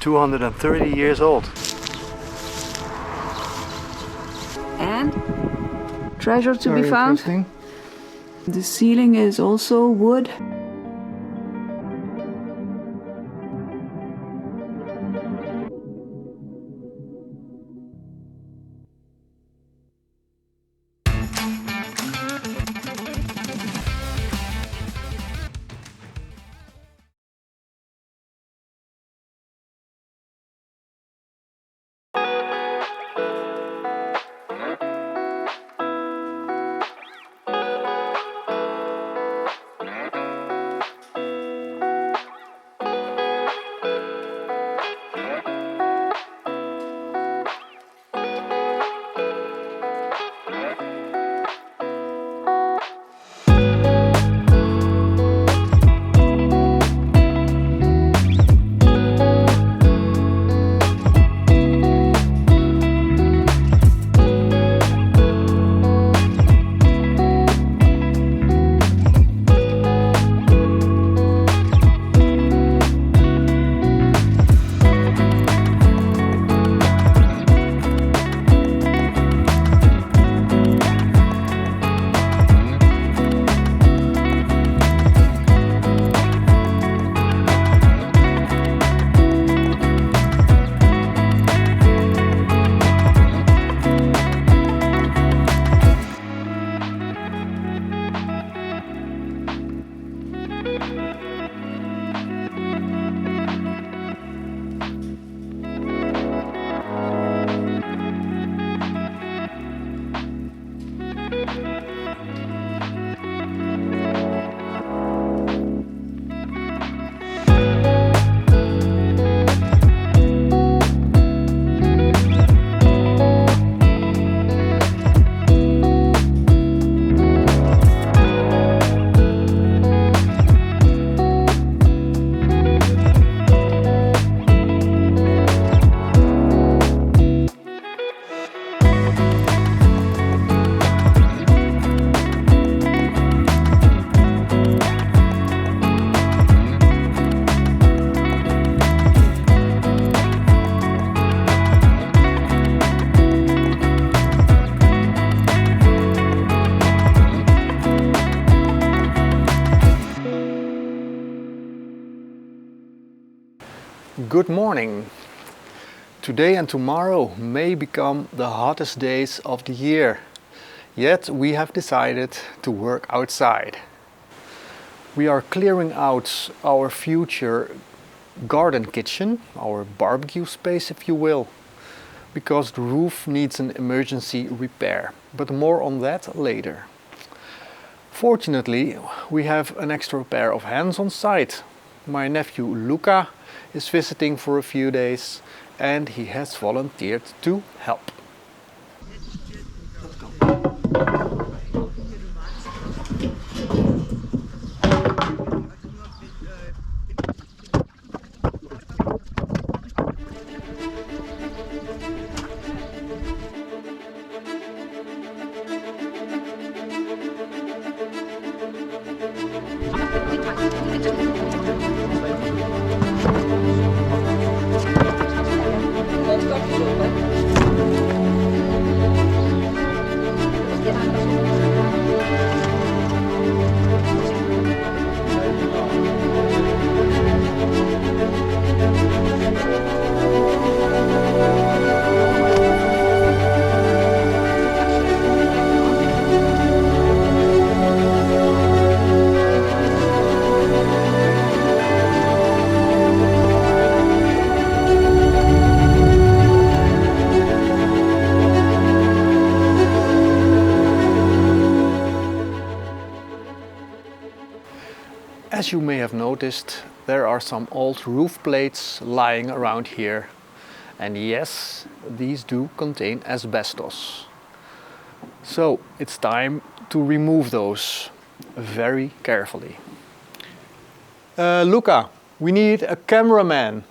230 years old. And treasure to Very be found. interesting. The ceiling is also wood. Good morning. Today and tomorrow may become the hottest days of the year, yet we have decided to work outside. We are clearing out our future garden kitchen, our barbecue space if you will, because the roof needs an emergency repair, but more on that later. Fortunately, we have an extra pair of hands on site. My nephew Luca is visiting for a few days and he has volunteered to help. As you may have noticed, there are some old roof plates lying around here. And yes, these do contain asbestos. So it's time to remove those very carefully. Luca, we need a cameraman.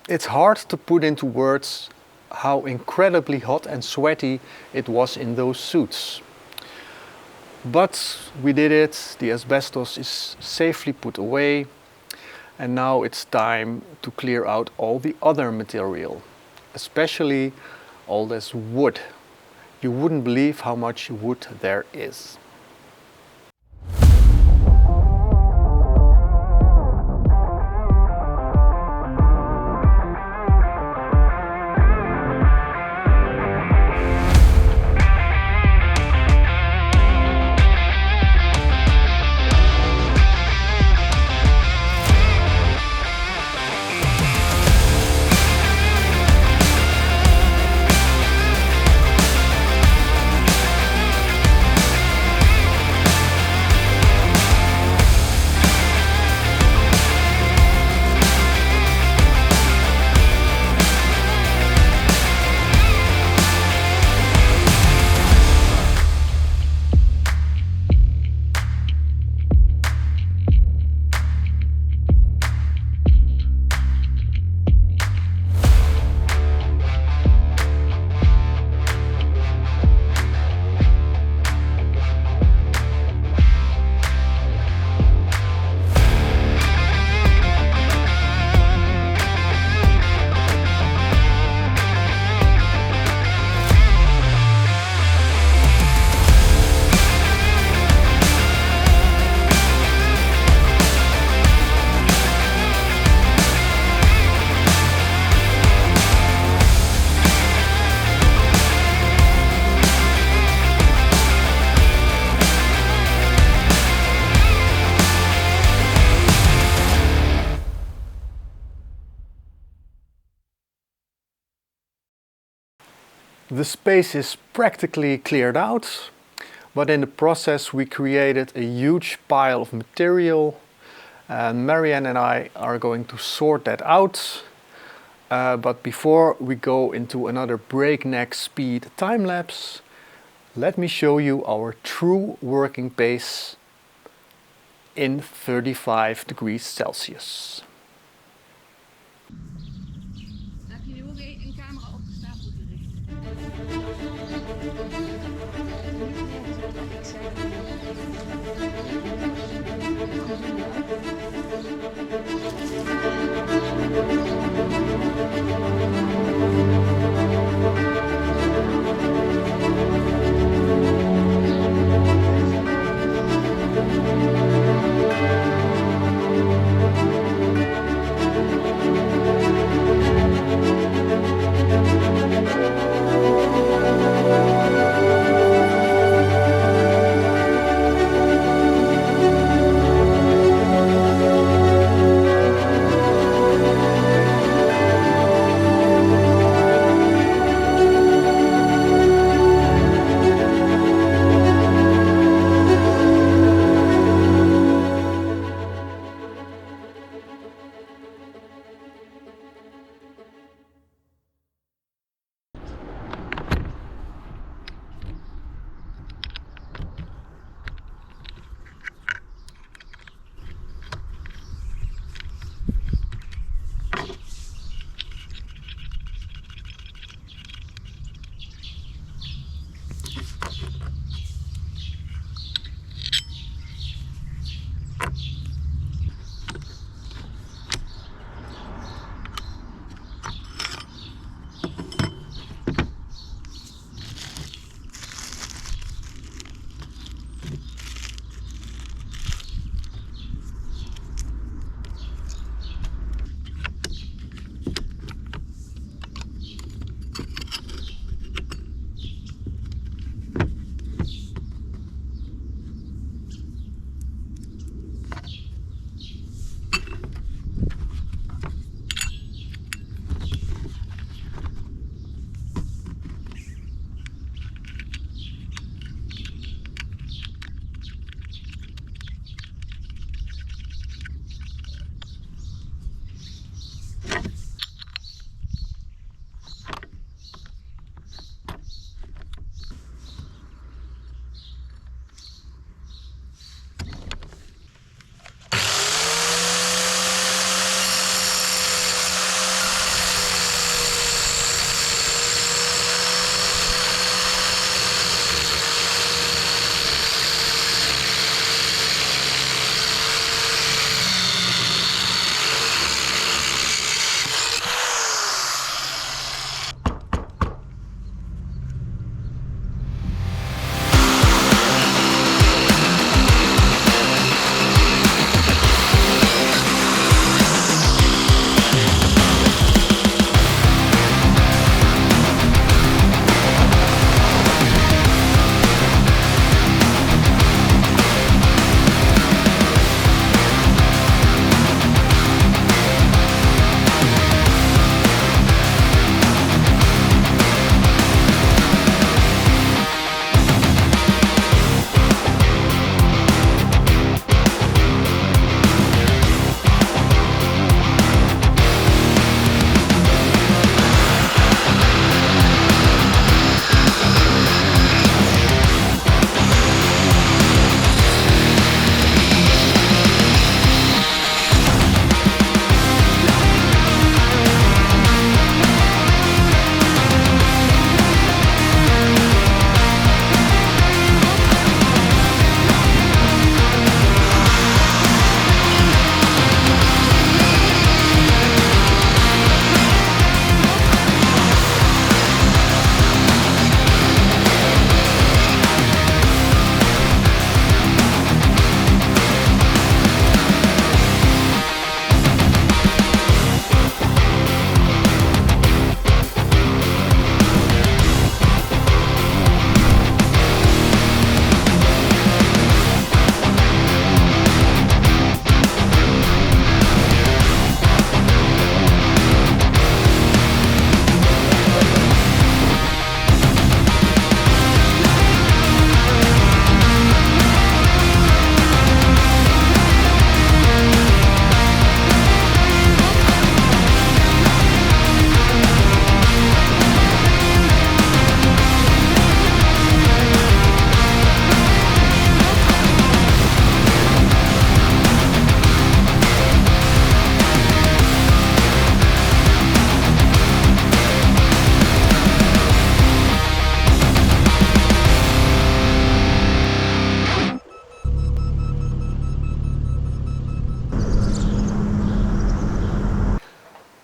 It's hard to put into words how incredibly hot and sweaty it was in those suits. But we did it, the asbestos is safely put away, and now it's time to clear out all the other material, especially all this wood. You wouldn't believe how much wood there is. The space is practically cleared out, but in the process we created a huge pile of material, and Marianne and I are going to sort that out. But before we go into another breakneck speed time lapse, let me show you our true working pace in 35 degrees Celsius. Heb je nu ook een camera opgestapeld gericht?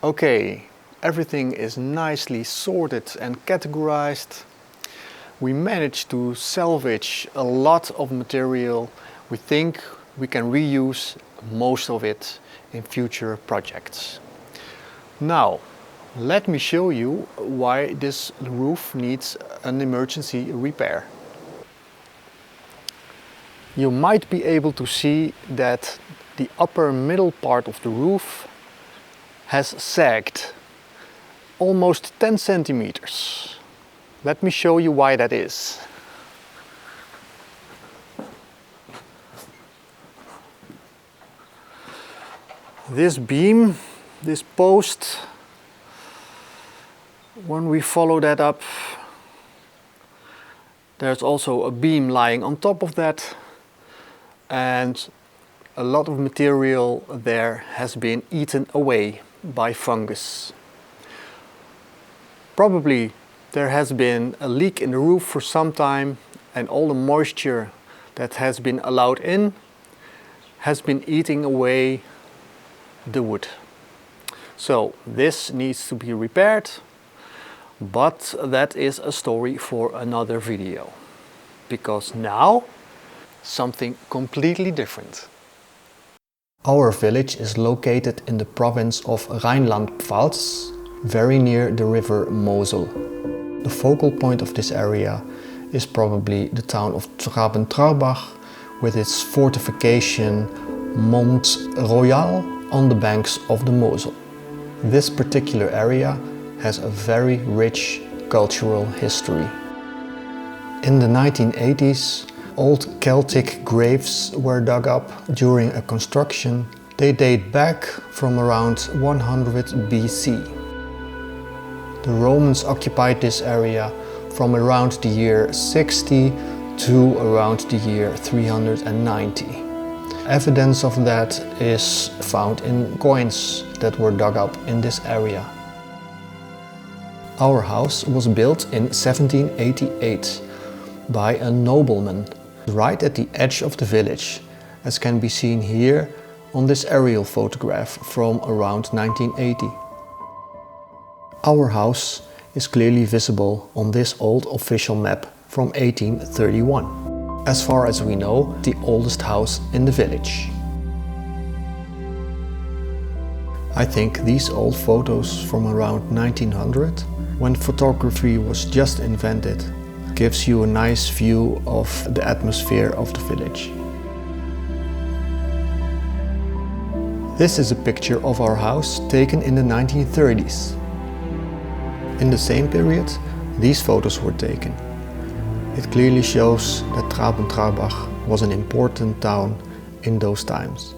Okay, everything is nicely sorted and categorized. We managed to salvage a lot of material. We think we can reuse most of it in future projects. Now, let me show you why this roof needs an emergency repair. You might be able to see that the upper middle part of the roof has sagged almost 10 centimeters. Let me show you why that is. This beam, this post, when we follow that up, there's also a beam lying on top of that, and a lot of material there has been eaten away by fungus. Probably there has been a leak in the roof for some time, and all the moisture that has been allowed in has been eating away the wood. So this needs to be repaired, but that is a story for another video, because now something completely different. Our village is located in the province of Rheinland-Pfalz, very near the river Mosel. The focal point of this area is probably the town of Traben-Trarbach with its fortification Mont Royal on the banks of the Mosel. This particular area has a very rich cultural history. In the 1980s, old Celtic graves were dug up during a construction. They date back from around 100 BC. The Romans occupied this area from around the year 60 to around the year 390. Evidence of that is found in coins that were dug up in this area. Our house was built in 1788 by a nobleman right at the edge of the village, as can be seen here on this aerial photograph from around 1980. Our house is clearly visible on this old official map from 1831. As far as we know, the oldest house in the village. I think these old photos from around 1900, when photography was just invented, gives you a nice view of the atmosphere of the village. This is a picture of our house taken in the 1930s. In the same period, these photos were taken. It clearly shows that Traben-Trarbach was an important town in those times.